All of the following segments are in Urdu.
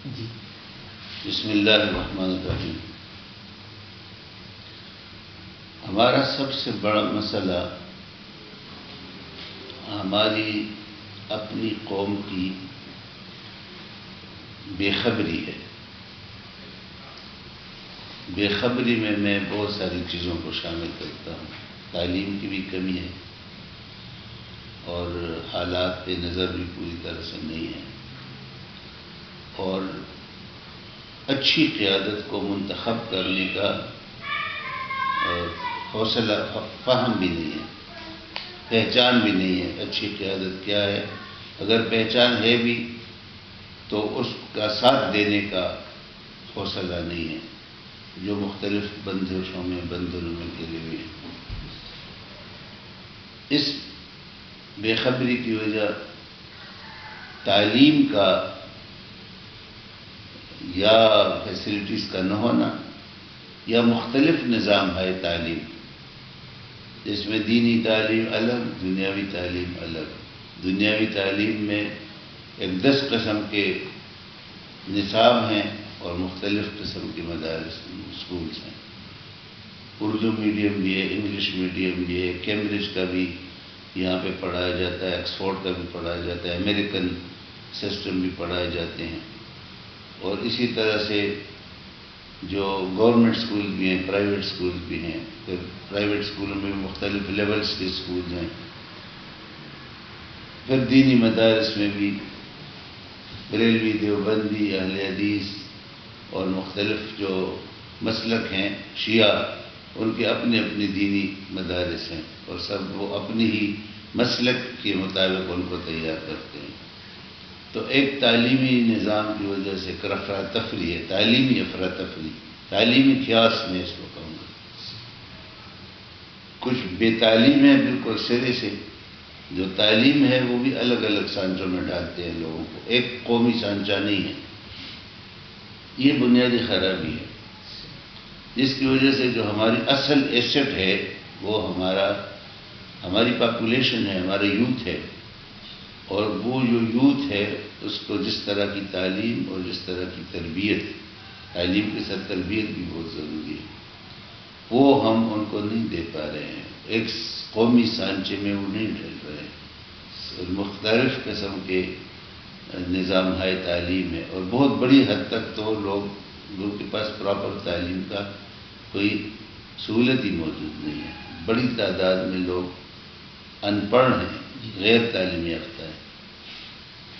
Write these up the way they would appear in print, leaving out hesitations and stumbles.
بسم اللہ الرحمن الرحیم۔ ہمارا سب سے بڑا مسئلہ ہماری اپنی قوم کی بے خبری ہے۔ بے خبری میں میں بہت ساری چیزوں کو شامل کرتا ہوں۔ تعلیم کی بھی کمی ہے اور حالات پہ نظر بھی پوری طرح سے نہیں ہے، اور اچھی قیادت کو منتخب کرنے کا حوصلہ فہم بھی نہیں ہے، پہچان بھی نہیں ہے۔ اچھی قیادت کیا ہے؟ اگر پہچان ہے بھی تو اس کا ساتھ دینے کا حوصلہ نہیں ہے، جو مختلف بندشوں میں بندروں میں گرے ہوئے ہیں۔ اس بے خبری کی وجہ تعلیم کا یا فیسلٹیز کا نہ ہونا یا مختلف نظام ہے تعلیم، جس میں دینی تعلیم الگ، دنیاوی تعلیم الگ۔ دنیاوی تعلیم میں 10 قسم کے نصاب ہیں اور مختلف قسم کے مدارس اسکولس ہیں۔ اردو میڈیم بھی ہے، انگلش میڈیم بھی ہے، کیمبرج کا بھی یہاں پہ پڑھایا جاتا ہے، آکسفورڈ کا بھی پڑھایا جاتا ہے، امریکن سسٹم بھی پڑھائے جاتے ہیں، اور اسی طرح سے جو گورنمنٹ اسکول بھی ہیں، پرائیویٹ اسکول بھی ہیں۔ پھر پرائیویٹ اسکولوں میں مختلف لیولز کے اسکول ہیں۔ پھر دینی مدارس میں بھی بریلوی، دیوبندی، اہل حدیث اور مختلف جو مسلک ہیں شیعہ، ان کے اپنے اپنے دینی مدارس ہیں، اور سب وہ اپنی ہی مسلک کے مطابق ان کو تیار کرتے ہیں۔ تو ایک تعلیمی نظام کی وجہ سے ایک افراتفری ہے، تعلیمی افراتفری، تعلیمی خیاس میں اس کو کہوں گا۔ کچھ بے تعلیم ہے بالکل سرے سے، جو تعلیم ہے وہ بھی الگ الگ سانچوں میں ڈالتے ہیں لوگوں کو، ایک قومی سانچہ نہیں ہے۔ یہ بنیادی خرابی ہے، جس کی وجہ سے جو ہماری اصل ایسٹ ہے وہ ہماری پاپولیشن ہے، ہمارا یوتھ ہے، اور وہ جو یوتھ ہے اس کو جس طرح کی تعلیم اور جس طرح کی تربیت، تعلیم کے ساتھ تربیت بھی بہت ضروری ہے، وہ ہم ان کو نہیں دے پا رہے ہیں۔ ایک قومی سانچے میں وہ نہیں ڈھل رہے ہیں۔ مختلف قسم کے نظام ہے تعلیم ہے، اور بہت بڑی حد تک تو لوگوں کے پاس پراپر تعلیم کا کوئی سہولت ہی موجود نہیں ہے۔ بڑی تعداد میں لوگ ان پڑھ ہیں، غیر تعلیم یافتہ ہیں۔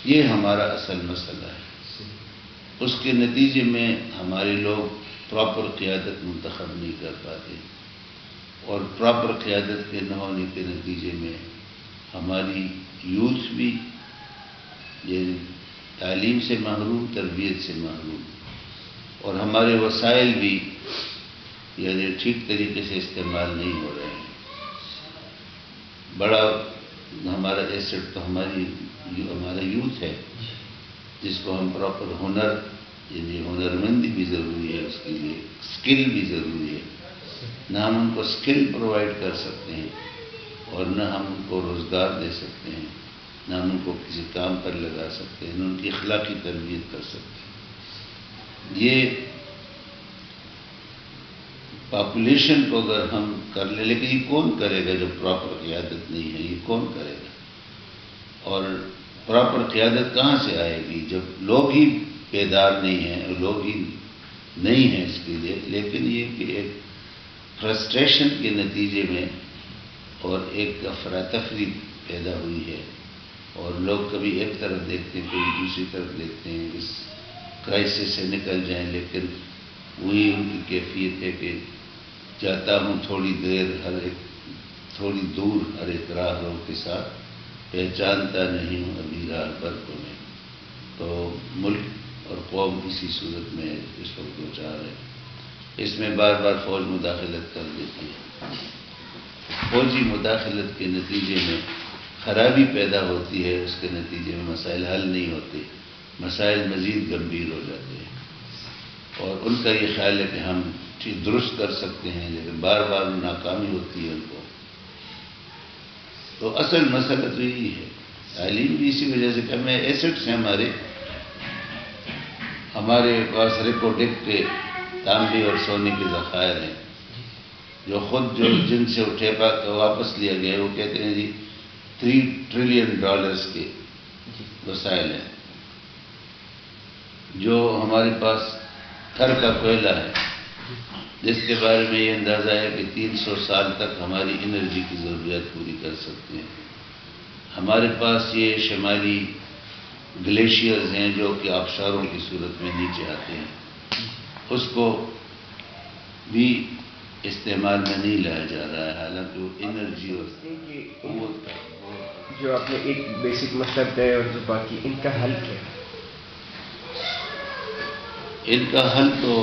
یہ ہمارا اصل مسئلہ ہے۔ اس کے نتیجے میں ہمارے لوگ پراپر قیادت منتخب نہیں کر پاتے، اور پراپر قیادت کے نہ ہونے کے نتیجے میں ہماری یوتھ بھی یعنی تعلیم سے محروم، تربیت سے محروم، اور ہمارے وسائل بھی یعنی ٹھیک طریقے سے استعمال نہیں ہو رہے ہیں۔ بڑا ہمارا ایسٹ تو ہمارا یوتھ ہے، جس کو ہم پراپر ہنر یعنی ہنرمندی بھی ضروری ہے، اس کے لیے اسکل بھی ضروری ہے۔ نہ ہم ان کو اسکل پرووائڈ کر سکتے ہیں، اور نہ ہم ان کو روزگار دے سکتے ہیں، نہ ہم ان کو کسی کام پر لگا سکتے ہیں، نہ ان کی اخلاقی تربیت کر سکتے ہیں۔ یہ پاپولیشن کو اگر ہم کر لیں، لیکن یہ کون کرے گا جب پراپر قیادت نہیں ہے؟ یہ کون کرے گا؟ اور پراپر قیادت کہاں سے آئے گی جب لوگ ہی بیدار نہیں ہیں، لوگ ہی نہیں ہیں اس کے لیے؟ لیکن یہ کہ ایک فرسٹریشن کے نتیجے میں اور ایک افراتفری پیدا ہوئی ہے، اور لوگ کبھی ایک طرف دیکھتے ہیں، کبھی دوسری طرف دیکھتے ہیں، اس کرائسس سے نکل جائیں، لیکن وہی ان کی کیفیت ہے کہ جاتا ہوں تھوڑی دور ہر ایک راہ رو کے ساتھ، پہچانتا نہیں ہوں ابھی راہ پر کو میں۔ تو ملک اور قوم اسی صورت میں اس وقت دو چار ہے۔ اس میں بار بار فوج مداخلت کر دیتی ہے۔ فوجی مداخلت کے نتیجے میں خرابی پیدا ہوتی ہے، اس کے نتیجے میں مسائل حل نہیں ہوتے، مسائل مزید گمبھیر ہو جاتے ہیں، اور ان کا یہ خیال ہے کہ ہم درست کر سکتے ہیں، لیکن بار بار ناکامی ہوتی ہے ان کو۔ تو اصل مسئلہ تو یہی ہے۔ تعلیم بھی اسی وجہ سے کہ ہمیں ایسٹس ہیں، ہمارے پاس ریکوڈک کے تانبے اور سونے کے ذخائر ہیں، جو خود جن سے اٹھیپا واپس لیا گیا، وہ کہتے ہیں جی $3 ٹریلین کے وسائل ہیں. جو ہمارے پاس تھر کا کوئلہ ہے، جس کے بارے میں یہ اندازہ ہے کہ 300 سال تک ہماری انرجی کی ضروریات پوری کر سکتے ہیں. ہمارے پاس یہ شمالی گلیشیئرز ہیں جو کہ آبشاروں کی صورت میں نیچے آتے ہیں، اس کو بھی استعمال میں نہیں لایا جا رہا ہے، حالانکہ وہ انرجی اور قوت کا جو آپ نے ایک بیسک مسئلہ بتایا اور جو باقی ان کا حل کیا ہے؟ ان کا حل تو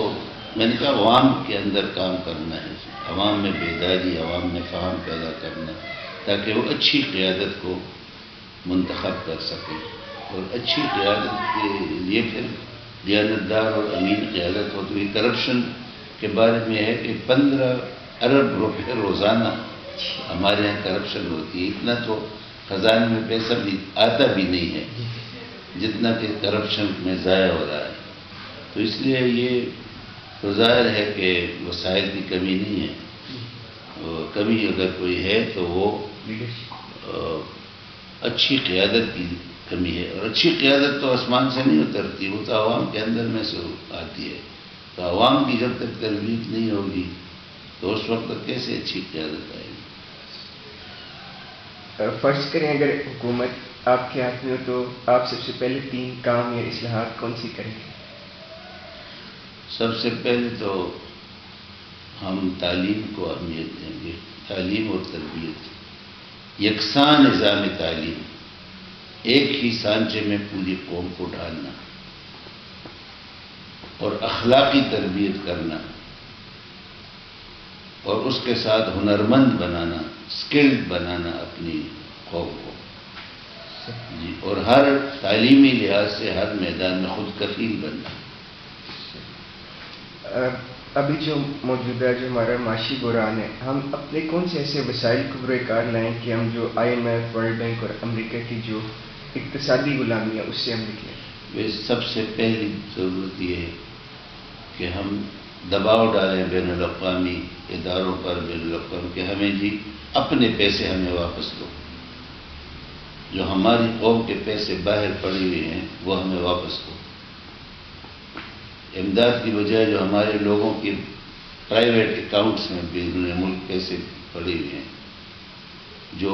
میں نے کہا عوام کے اندر کام کرنا ہے، عوام میں بیداری، عوام میں فہم پیدا کرنا، تاکہ وہ اچھی قیادت کو منتخب کر سکیں. اور اچھی قیادت کے لیے پھر دیانتدار اور امین قیادت ہو. تو یہ کرپشن کے بارے میں ہے کہ 15 ارب روپے روزانہ ہمارے یہاں کرپشن ہوتی ہے. اتنا تو خزانے میں پیسہ بھی آتا بھی نہیں ہے جتنا کہ کرپشن میں ضائع ہو رہا ہے. تو اس لیے یہ تو ظاہر ہے کہ وسائل کی کمی نہیں ہے، کمی اگر کوئی ہے تو وہ اچھی قیادت کی کمی ہے. اور اچھی قیادت تو آسمان سے نہیں اترتی، وہ تو عوام کے اندر میں سے آتی ہے. تو عوام کی جب تک تربیت نہیں ہوگی تو اس وقت تک کیسے اچھی قیادت آئے گی؟ فرض کریں اگر حکومت آپ کے ہاتھ میں ہو تو آپ سب سے پہلے 3 کام یا اصلاحات کون سی کریں گے؟ سب سے پہلے تو ہم تعلیم کو اہمیت دیں گے. تعلیم اور تربیت، یکساں نظام تعلیم، ایک ہی سانچے میں پوری قوم کو ڈالنا اور اخلاقی تربیت کرنا، اور اس کے ساتھ ہنرمند بنانا، اسکلڈ بنانا اپنی قوم کو جی. اور ہر تعلیمی لحاظ سے ہر میدان میں خود کفیل بننا. ابھی جو موجودہ جو ہمارا معاشی بحران ہے، ہم اپنے کون سے ایسے وسائل کو برائے کار لائیں کہ ہم جو IMF، ورلڈ بینک اور امریکہ کی جو اقتصادی غلامی ہے اس سے ہم نکلیں؟ سب سے پہلی ضرورت یہ ہے کہ ہم دباؤ ڈالیں بین الاقوامی اداروں پر، بین الاقوامی کہ ہمیں جی اپنے پیسے ہمیں واپس دو. جو ہماری قوم کے پیسے باہر پڑے ہوئے ہیں وہ ہمیں واپس دو. امداد کی بجائے جو ہمارے لوگوں کے پرائیویٹ اکاؤنٹس میں بیرون ملک پیسے پڑے ہوئے ہیں، جو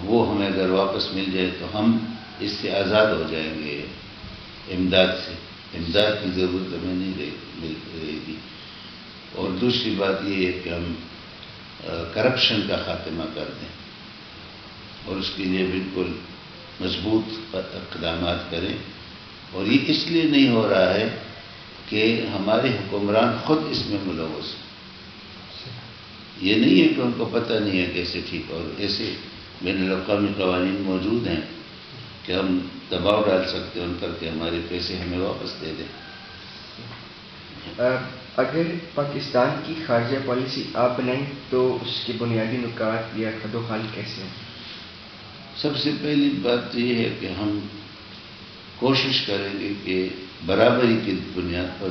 وہ ہمیں اگر واپس مل جائے تو ہم اس سے آزاد ہو جائیں گے. امداد سے، امداد کی ضرورت ہمیں نہیں رہے گی. اور دوسری بات یہ ہے کہ ہم کرپشن کا خاتمہ کر دیں، اور اس کے لیے بالکل مضبوط اقدامات کریں. اور یہ اس لیے نہیں ہو رہا ہے کہ ہمارے حکمران خود اس میں ملوث ہیں. یہ نہیں ہے کہ ان کو پتہ نہیں ہے کیسے ٹھیک، اور ایسے بین الاقوامی قوانین موجود ہیں کہ ہم دباؤ ڈال سکتے ہیں ان پر کہ ہمارے پیسے ہمیں واپس دے دیں. اگر پاکستان کی خارجہ پالیسی آپ بنائیں تو اس کے بنیادی نکات یا خد و خال کیسے ہیں؟ سب سے پہلی بات یہ ہے کہ ہم کوشش کریں گے کہ برابری کی بنیاد پر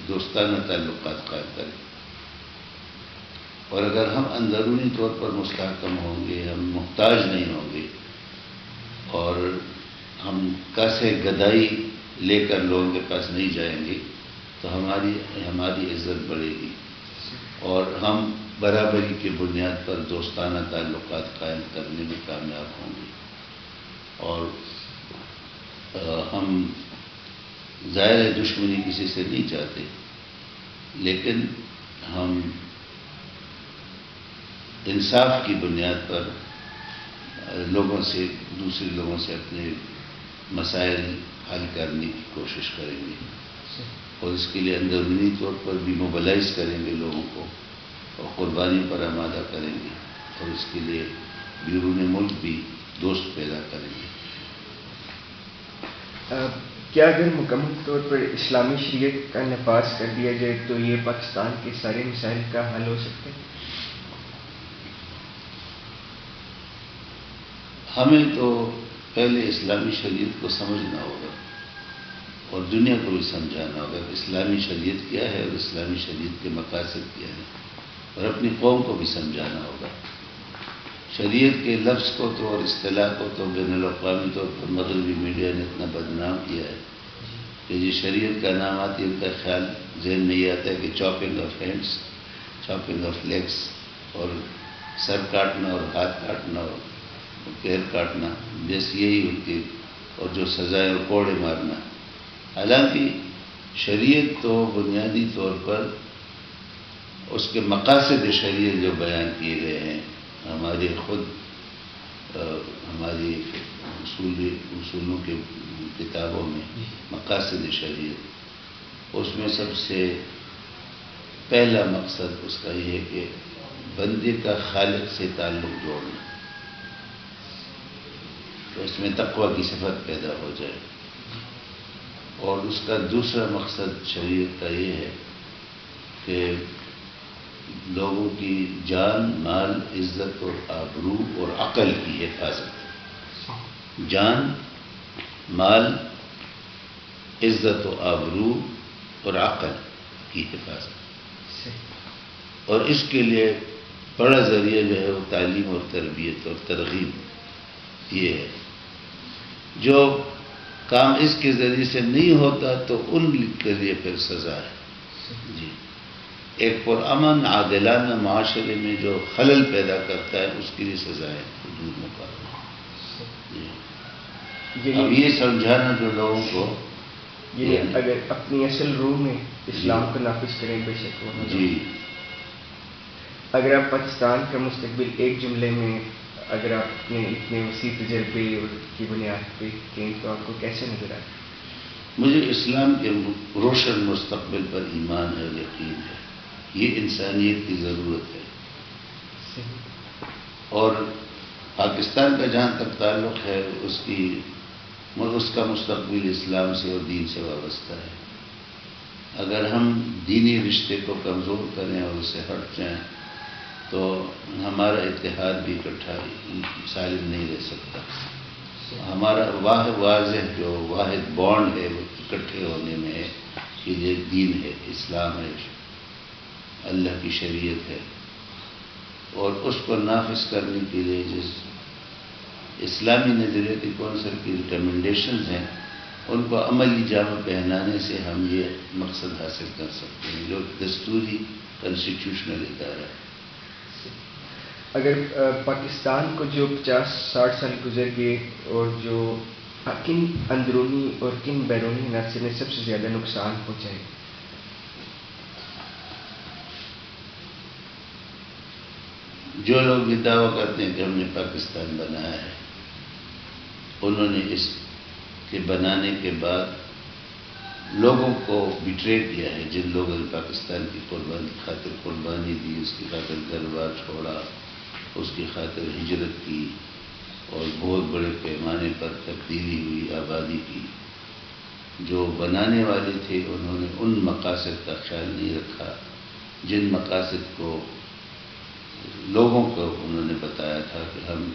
دوستانہ تعلقات قائم کریں. اور اگر ہم اندرونی طور پر مستحکم ہوں گے، ہم محتاج نہیں ہوں گے، اور ہم کیسے گدائی لے کر لوگوں کے پاس نہیں جائیں گے تو ہماری عزت بڑھے گی، اور ہم برابری کی بنیاد پر دوستانہ تعلقات قائم کرنے میں کامیاب ہوں گے. اور ہم ظاہر دشمنی کسی سے نہیں چاہتے، لیکن ہم انصاف کی بنیاد پر دوسرے لوگوں سے اپنے مسائل حل کرنے کی کوشش کریں گے. اور اس کے لیے اندرونی طور پر بھی موبلائز کریں گے لوگوں کو، اور قربانی پر آمادہ کریں گے. اور اس کے لیے بیرون ملک بھی دوست پیدا کریں گے. کیا اگر مکمل طور پر اسلامی شریعت کا نفاذ کر دیا جائے تو یہ پاکستان کے سارے مسائل کا حل ہو سکتا ہے؟ ہمیں تو پہلے اسلامی شریعت کو سمجھنا ہوگا اور دنیا کو بھی سمجھانا ہوگا کہ اسلامی شریعت کیا ہے اور اسلامی شریعت کے مقاصد کیا ہے، اور اپنی قوم کو بھی سمجھانا ہوگا۔ شریعت کے لفظ کو تو اور اصطلاح کو تو بین الاقوامی طور پر مغربی میڈیا نے اتنا بدنام کیا ہے کہ یہ شریعت کا نام آتی ہے ان کا خیال ذہن میں یہ آتا ہے کہ chopping of hands, chopping of legs, اور سر کاٹنا اور ہاتھ کاٹنا اور پیر کاٹنا، بس یہی ہوتی، اور جو سزائے اور کوڑے مارنا۔ حالانکہ شریعت تو بنیادی طور پر اس کے مقاصد شریعت جو بیان کیے گئے ہیں ہمارے خود ہماری اصولوں کے کتابوں میں، مقاصد شریعت، اس میں سب سے پہلا مقصد اس کا یہ ہے کہ بندے کا خالق سے تعلق جوڑنا، تو اس میں تقوی کی صفت پیدا ہو جائے۔ اور اس کا دوسرا مقصد شریعت کا یہ ہے کہ لوگوں کی جان، مال، عزت اور آبرو اور عقل کی حفاظت، جان، مال، عزت و آبرو اور عقل کی حفاظت، اور اس کے لیے بڑا ذریعہ جو ہے وہ تعلیم اور تربیت اور ترغیب یہ ہے۔ جو کام اس کے ذریعے سے نہیں ہوتا تو ان کے لیے پھر سزا ہے۔ جی، ایک پرامن عادلانہ معاشرے میں جو خلل پیدا کرتا ہے اس کے لیے سزا ہے حدود مقررہ۔ جی، اب یہ سمجھانا جو لوگوں کو، اگر اپنی اصل روح میں اسلام کو نافذ کریں بے شک وہ، جی، اگر آپ پاکستان کا مستقبل ایک جملے میں، اگر آپ اپنے اتنے وسیع تجربے کی بنیاد پہ کہیں تو آپ کو کیسے نظر آئے؟ مجھے اسلام کے روشن مستقبل پر ایمان ہے، یقین ہے، یہ انسانیت کی ضرورت ہے۔ اور پاکستان کا جہاں تک تعلق ہے اس کا مستقبل اسلام سے اور دین سے وابستہ ہے۔ اگر ہم دینی رشتے کو کمزور کریں اور اس سے ہٹ جائیں تو ہمارا اتحاد بھی اکٹھا سالم نہیں رہ سکتا۔ ہمارا واضح جو واحد بانڈ ہے وہ اکٹھے ہونے میں ہے کہ یہ دین ہے، اسلام ہے، اللہ کی شریعت ہے، اور اس کو نافذ کرنے کے لیے جس اسلامی نظریے کی کونسل کی ریکمنڈیشنز ہیں ان کو عملی جامہ پہنانے سے ہم یہ مقصد حاصل کر سکتے ہیں جو دستوری کنسٹیٹیوشنل ادارہ ہے۔ اگر پاکستان کو جو 50-60 سال گزر گئے اور جو کن اندرونی اور کن بیرونی عناصر نے سب سے زیادہ نقصان پہنچائے؟ جو لوگ یہ دعویٰ کرتے ہیں کہ ہم نے پاکستان بنایا ہے، انہوں نے اس کے بنانے کے بعد لوگوں کو بٹرے کیا ہے۔ جن لوگوں نے پاکستان کی خاطر قربانی دی، اس کی خاطر گھر بار چھوڑا، اس کی خاطر ہجرت کی اور بہت بڑے پیمانے پر تبدیلی ہوئی، آبادی کی، جو بنانے والے تھے انہوں نے ان مقاصد کا خیال نہیں رکھا جن مقاصد کو لوگوں کو انہوں نے بتایا تھا کہ ہم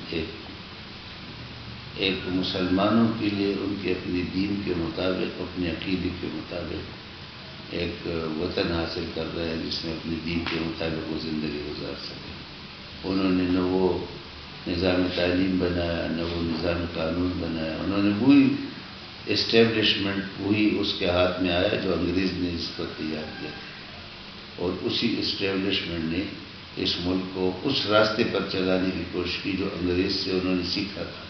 ایک مسلمانوں کے لیے ان کے اپنے دین کے مطابق، اپنے عقیدے کے مطابق ایک وطن حاصل کر رہے ہیں جس میں اپنے دین کے مطابق وہ زندگی گزار سکے۔ انہوں نے نہ وہ نظام تعلیم بنایا، نہ وہ نظام قانون بنایا، انہوں نے وہی اسٹیبلشمنٹ وہی اس کے ہاتھ میں آیا جو انگریز نے اس کو تیار کیا تھا، اور اسی اسٹیبلشمنٹ نے اس ملک کو اس راستے پر چلانے کی کوشش کی جو انگریز سے انہوں نے سیکھا تھا۔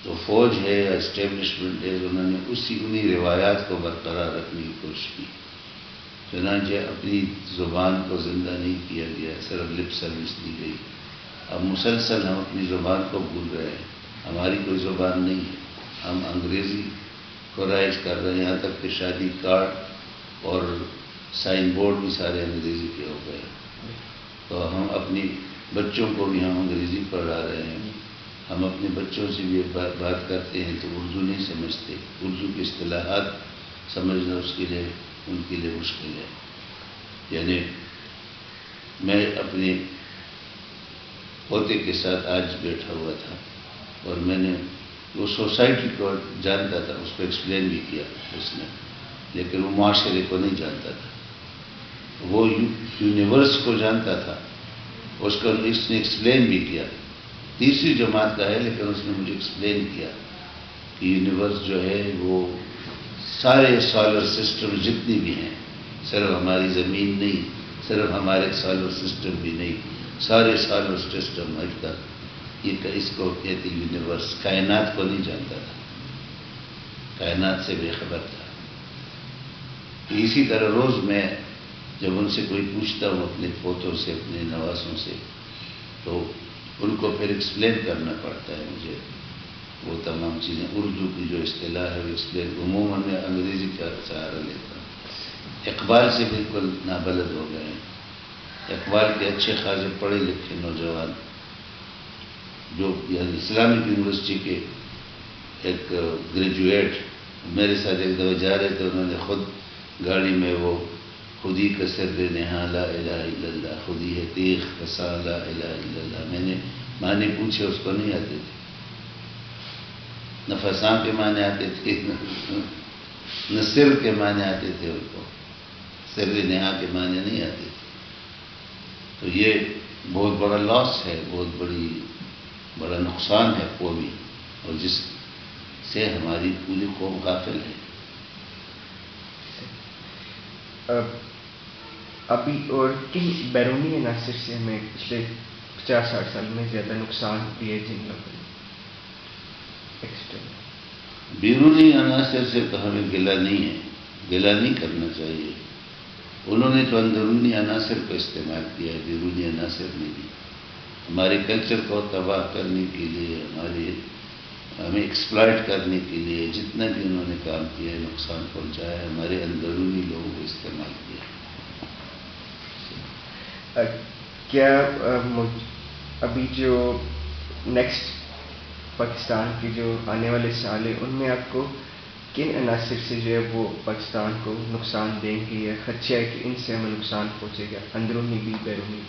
تو فوج ہے یا اسٹیبلشمنٹ ہے، انہوں نے انہی روایات کو برقرار رکھنے کی کوشش کی۔ چنانچہ اپنی زبان کو زندہ نہیں کیا گیا، صرف لپ سروس دی گئی۔ اب مسلسل ہم اپنی زبان کو بھول رہے ہیں، ہماری کوئی زبان نہیں ہے، ہم انگریزی کو رائج کر رہے ہیں، یہاں تک کہ شادی کارڈ اور سائن بورڈ بھی سارے انگریزی کے ہو گئے۔ تو ہم اپنی بچوں کو بھی ہم انگریزی پڑھا رہے ہیں، ہم اپنے بچوں سے بھی بات کرتے ہیں تو اردو نہیں سمجھتے، اردو کی اصطلاحات سمجھنا ان کے لیے مشکل ہے۔ یعنی میں اپنے پوتے کے ساتھ آج بیٹھا ہوا تھا اور میں نے وہ سوسائٹی کو جانتا تھا، اس کو ایکسپلین بھی کیا اس نے، لیکن وہ معاشرے کو نہیں جانتا تھا. وہ یونیورس کو جانتا تھا، اس کو اس نے ایکسپلین بھی کیا. تیسری جماعت کا ہے، لیکن اس نے مجھے ایکسپلین کیا کہ یونیورس جو ہے وہ سارے سولر سسٹم جتنی بھی ہیں، صرف ہماری زمین نہیں، صرف ہمارے سولر سسٹم بھی نہیں، سارے سولر سسٹم اج تک یہ اس کو کہتے یونیورس. کائنات کو نہیں جانتا تھا، کائنات سے بے خبر تھا. اسی طرح روز میں جب ان سے کوئی پوچھتا ہوں اپنے پوتوں سے، اپنے نواسوں سے، تو ان کو پھر ایکسپلین کرنا پڑتا ہے مجھے وہ تمام چیزیں. اردو کی جو اصطلاح ہے وہ ایکسپلین، عموماً میں انگریزی کا سہارا لیتا ہوں. اقبال سے بالکل نابلد ہو گئے ہیں. اقبال کے اچھے خاصے پڑھے لکھے نوجوان جو یعنی اسلامک یونیورسٹی کے ایک گریجویٹ میرے ساتھ ایک دفعہ جا رہے تھے، انہوں نے خود گاڑی میں وہ خودی کا سر نہا لا الہ الا اللہ، خودی ہے تیغ کسا لا الہ الا اللہ. میں نے معنی پوچھے، اس کو نہیں آتے تھے، نہ فساں کے معنی آتے تھے، نہ سر کے معنی آتے تھے، ان کو سر نہا کے معنی نہیں آتے تھے. تو یہ بہت بڑا لاس ہے، بہت بڑا نقصان ہے قومی، اور جس سے ہماری پوری قوم غافل ہے. ابھی اور کن بیرونی عناصر سے ہمیں پچھلے 50-60 سال میں زیادہ نقصان دیے جن لوگوں نے؟ بیرونی عناصر سے تو ہمیں گلہ نہیں ہے، گلہ نہیں کرنا چاہیے. انہوں نے تو اندرونی عناصر کو استعمال کیا ہے، بیرونی عناصر نے بھی ہمارے کلچر کو تباہ کرنے کے لیے، ہمیں ایکسپلائٹ کرنے کے لیے جتنا بھی انہوں نے کام کیا ہے، نقصان پہنچایا ہے، ہمارے اندرونی لوگوں کو استعمال کیا. کیا ابھی جو نیکسٹ پاکستان کی جو آنے والے سال ہیں، ان میں آپ کو کن عناصر سے جو ہے وہ پاکستان کو نقصان دیں گے یا خدشہ ہے کہ ان سے ہمیں نقصان پہنچے گا، اندرونی بھی بیرونی،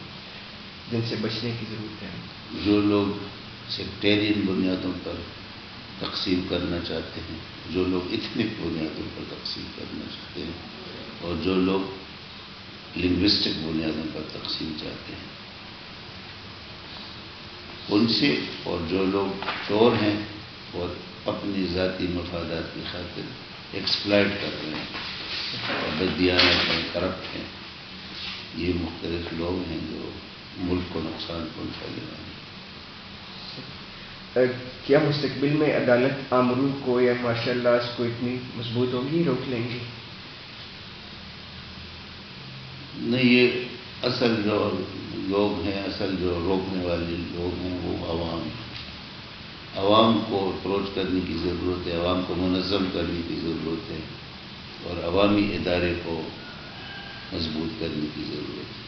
جن سے بچنے کی ضرورت ہے؟ جو لوگ سیکٹیرین بنیادوں پر تقسیم کرنا چاہتے ہیں، جو لوگ ایتھنک بنیادوں پر تقسیم کرنا چاہتے ہیں، اور جو لوگ لنگوسٹک بنیادوں پر تقسیم چاہتے ہیں، ان سے، اور جو لوگ چور ہیں اور اپنی ذاتی مفادات کی خاطر ایکسپلائٹ کر رہے ہیں اور بددیانت ہیں، کرپٹ ہیں، یہ مختلف لوگ ہیں جو ملک کو نقصان پہنچانے والے ہیں. کیا مستقبل میں عدالت آمروں کو یا مارشل لاز کو اتنی مضبوط ہوگی، روک لیں گی؟ نہیں، یہ اصل جو لوگ ہیں، اصل جو روکنے والے لوگ ہیں وہ عوام ہیں. عوام کو اپروچ کرنے کی ضرورت ہے، عوام کو منظم کرنے کی ضرورت ہے، اور عوامی ادارے کو مضبوط کرنے کی ضرورت ہے.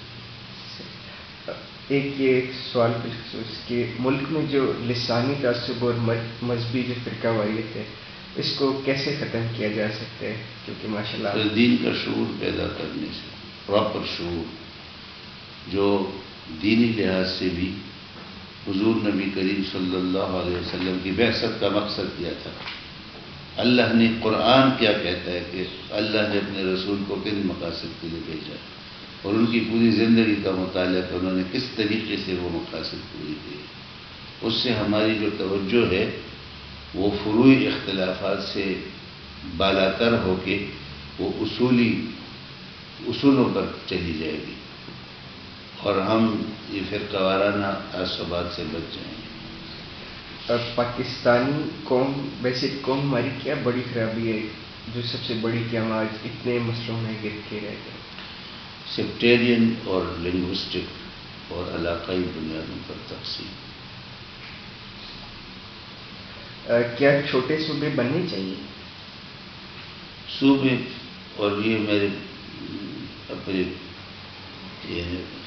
ایک سوال بالخصوص کہ ملک میں جو لسانی تعصب اور مذہبی جو فرقہ واریت ہے، اس کو کیسے ختم کیا جا سکتا ہے؟ کیونکہ ماشاء اللہ دین کا شعور پیدا کرنے سے، پراپر شعور جو دینی لحاظ سے بھی حضور نبی کریم صلی اللہ علیہ وسلم کی بعثت کا مقصد کیا تھا. اللہ نے قرآن کیا کہتا ہے کہ اللہ نے اپنے رسول کو کن مقاصد کے لیے بھیجا، اور ان کی پوری زندگی کا مطالعہ کہ انہوں نے کس طریقے سے وہ مقاصد پوری کی. اس سے ہماری جو توجہ ہے وہ فروعی اختلافات سے بالاتر ہو کے وہ اصولوں پر چلی جائے گی، اور ہم یہ فرقہ وارانہ تعصبات سے بچ جائیں گے. پاکستانی قوم، ویسے قوم ہماری کیا بڑی خرابی ہے جو سب سے بڑی کہ ہم آج اتنے مسئلوں میں گر کے رہ گئے؟ سیکٹیرین اور لنگوسٹک اور علاقائی بنیادوں پر تقسیم. کیا چھوٹے صوبے بننے چاہیے؟ صوبے، اور یہ میرے اپنے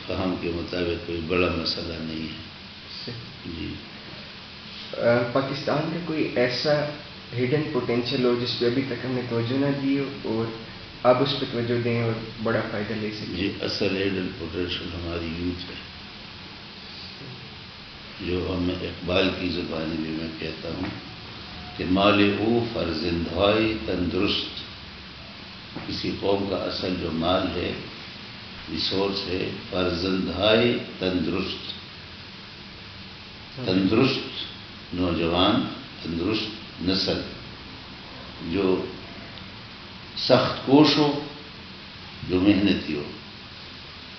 فہم کے مطابق کوئی بڑا مسئلہ نہیں ہے. جی، پاکستان کا کوئی ایسا ہڈن پوٹینشیل ہو جس پہ ابھی تک ہم نے توجہ نہ دی ہو اور اب اس پہ توجہ دیں اور بڑا فائدہ لے سکیں؟ جی، اصل ہڈن پوٹینشیل ہماری یوتھ ہے، جو ہم اقبال کی زبان میں میں کہتا ہوں کہ مال او فرزندہائی تندرست. کسی قوم کا اصل جو مال ہے، ریسورس ہے، فرزندہائی تندرست. تندرست نوجوان، تندرست نسل جو سخت کوش ہو، جو محنتی ہو،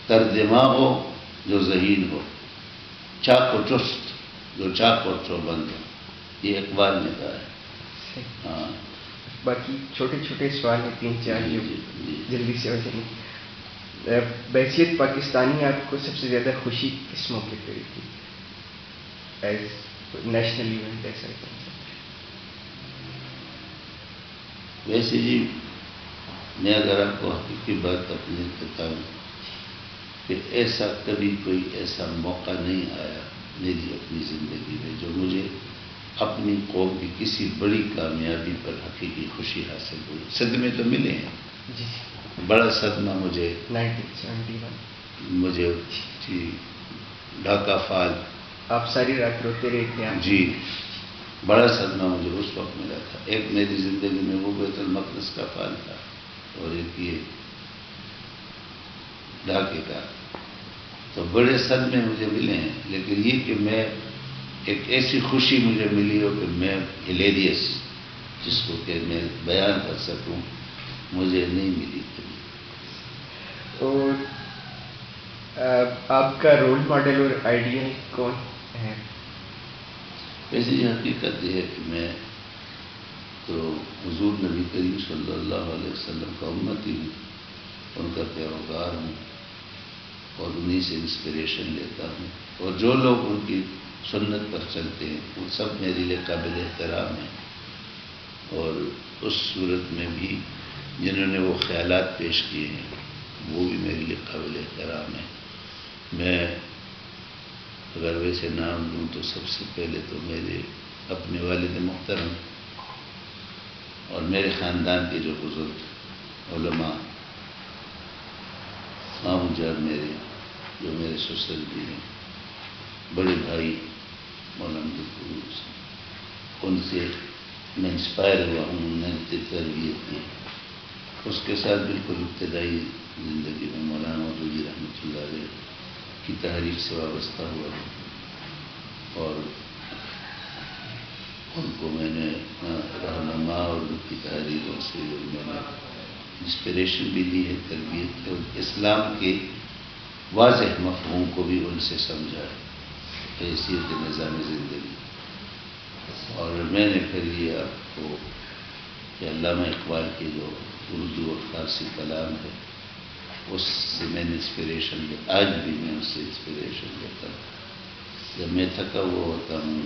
تر دماغ ہو، جو ذہین ہو، چاق و چست، جو چاق اور چوبند ہو. یہ اقبال نے کہا ہے. ہاں باقی چھوٹے چھوٹے سوال ہیں 3-4 جو جلدی سے ہو جائیں. بحیثیت پاکستانی آپ کو سب سے زیادہ خوشی کس موقع پہ ہوئی تھی؟ ایز نیشنل ایونٹ ایسا ویسے جی، میں اگر آپ کو حقیقی بات اپنی بتاؤں کہ ایسا کبھی کوئی ایسا موقع نہیں آیا میری اپنی زندگی میں جو مجھے اپنی قوم کی کسی بڑی کامیابی پر حقیقی خوشی حاصل ہوئی. صدمے تو ملے ہیں. جی بڑا صدمہ مجھے 1971 جی ڈھاکہ فال. آپ ساری رات روتے رہے تھے. جی بڑا صدمہ مجھے اس وقت ملا تھا. ایک میری زندگی میں وہ بیت المقدس کا فال تھا اور ایک یہ ڈھاکے کا. تو بڑے صدمے مجھے ملے ہیں، لیکن یہ کہ میں ایک ایسی خوشی مجھے ملی ہو کہ میں ہلیریس، جس کو کہ میں بیان کر سکوں، مجھے نہیں ملی کبھی. اور آپ کا رول ماڈل اور آئیڈیل کون ہے؟ ویسے یہ حقیقت یہ ہے کہ میں تو حضور نبی کریم صلی اللہ علیہ وسلم کا امتی ہوں، ان کا پیروکار ہوں اور انہی سے انسپریشن لیتا ہوں. اور جو لوگ ان کی سنت پر چلتے ہیں وہ سب میرے لیے قابل احترام ہیں. اور اس صورت میں بھی جنہوں نے وہ خیالات پیش کیے ہیں وہ بھی میرے لیے قابل احترام ہیں. میں اگر ویسے نام لوں تو سب سے پہلے تو میرے اپنے والد محترم اور میرے خاندان کے جو بزرگ علماء، ماموں جان میرے جو میرے سسر بھی ہیں، بڑے بھائی مولانا عبدالقدوس، ان سے میں انسپائر ہوا ہوں، انہوں نے تربیت دی. اس کے ساتھ بالکل ابتدائی زندگی میں مولانا مودودی رحمۃ اللہ علیہ کی تحریک سے وابستہ ہوا ہوں اور ان کو میں نے رہنما اور ان کی تحریروں سے میں نے انسپریشن بھی لی ہے، تربیت ہے. اسلام کے واضح مفہوم کو بھی ان سے سمجھا ہے، حیثیت نظام زندگی. اور میں نے پھر یہ آپ کو کہ علامہ اقبال کے جو اردو اور فارسی کلام ہے اس سے میں نے انسپریشن لیا. آج بھی میں اس سے انسپریشن لیتا ہوں. جب میں تھکا ہوا ہوتا ہوں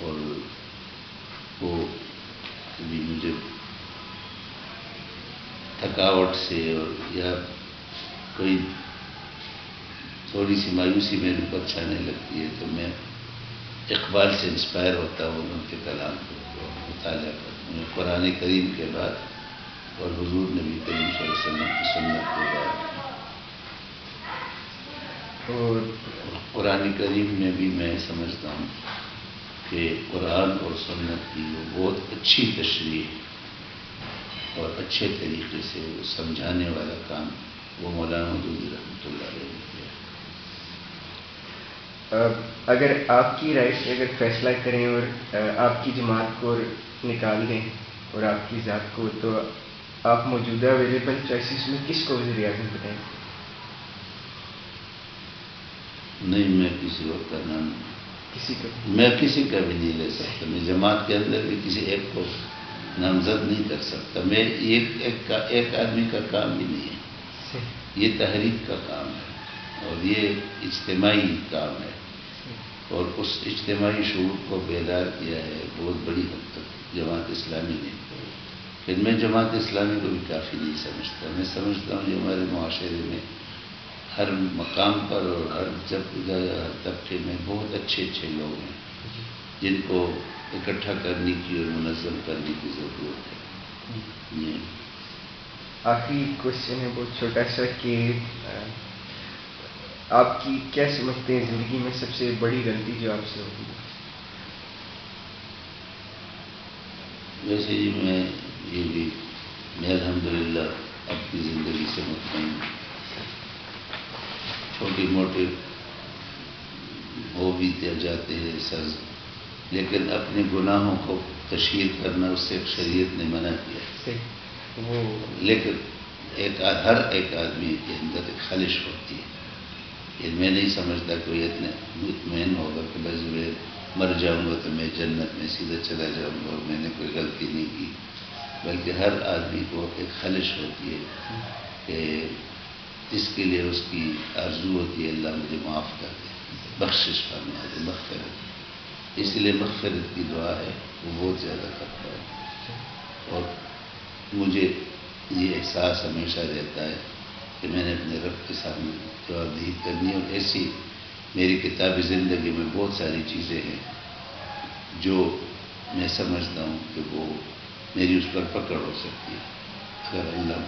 اور وہ کبھی مجھے تھکاوٹ سے اور یا کوئی تھوڑی سی مایوسی میرے اوپر چھانے لگتی ہے تو میں اقبال سے انسپائر ہوتا ہوں، ان کے کلام کو مطالعہ کرتا ہوں. قرآن کریم کے بعد اور حضور نبی کریم صلی اللہ علیہ وسلم کی سنت کے بعد اور قرآن کریم میں بھی میں سمجھتا ہوں کہ قرآن اور سنت کی وہ بہت اچھی تشریح اور اچھے طریقے سے وہ سمجھانے والا کام وہ مولانا مودودی رحمۃ اللہ علیہ نے کیا. اگر آپ کی رائے سے اگر فیصلہ کریں اور آپ کی جماعت کو نکال دیں اور آپ کی ذات کو، تو آپ موجودہ اویلیبل چوائسز میں کس کو وزیر اعظم بتائیں؟ نہیں، میں کسی اور کا نام میں کسی کا بھی نہیں لے سکتا. میں جماعت کے اندر بھی کسی ایک کو نامزد نہیں کر سکتا. میں ایک آدمی کا کام بھی نہیں ہے. یہ تحریک کا کام ہے اور یہ اجتماعی کام ہے اور اس اجتماعی شعور کو بیدار کیا ہے بہت بڑی حد تک جماعت اسلامی نے. پھر میں جماعت اسلامی کو بھی کافی نہیں سمجھتا. میں سمجھتا ہوں کہ ہمارے معاشرے میں ہر مقام پر اور ہر جگہ ہر طبقے میں بہت اچھے اچھے لوگ ہیں جن کو اکٹھا کرنے کی اور منظم کرنے کی ضرورت ہے. آخری کوشچن ہے بہت چھوٹا سا کہ آپ کی کیا سمجھتے ہیں زندگی میں سب سے بڑی غلطی جو آپ سے ہوتی ہے؟ ویسے ہی میں الحمدللہ اپنی زندگی سے مطمئن ہوں. چھوٹی موٹے ہو بھی جاتے ہیں سرز، لیکن اپنے گناہوں کو تشہیر کرنا اس سے شریعت نے منع کیا. لیکن ہر ایک آدمی کے اندر ایک خلش ہوتی ہے. یہ میں نہیں سمجھتا کوئی اتنے مطمئن ہوگا کہ بس میں مر جاؤں گا تو میں جنت میں سیدھا چلا جاؤں گا اور میں نے کوئی غلطی نہیں کی، بلکہ ہر آدمی کو ایک خلش ہوتی ہے کہ اس کے لیے اس کی آرزو ہوتی ہے اللہ مجھے معاف کر دے، بخشش فرما دے، مغفرت. اس لیے مغفرت کی دعا ہے وہ بہت زیادہ کرتا ہے. اور مجھے یہ احساس ہمیشہ رہتا ہے کہ میں نے اپنے رب کے سامنے جوابدہی کرنی ہے. اور ایسی میری کتابی زندگی میں بہت ساری چیزیں ہیں جو میں سمجھتا ہوں کہ وہ میری اس پر پکڑ ہو سکتی ہے اگر اللہ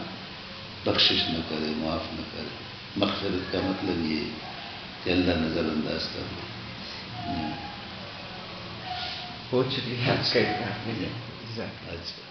بخشش نہ کرے، معاف نہ کرے. مغفرت کا مطلب یہ ہے کہ اللہ نظر انداز کر دے. بہت شکریہ آپ کا. اچھا.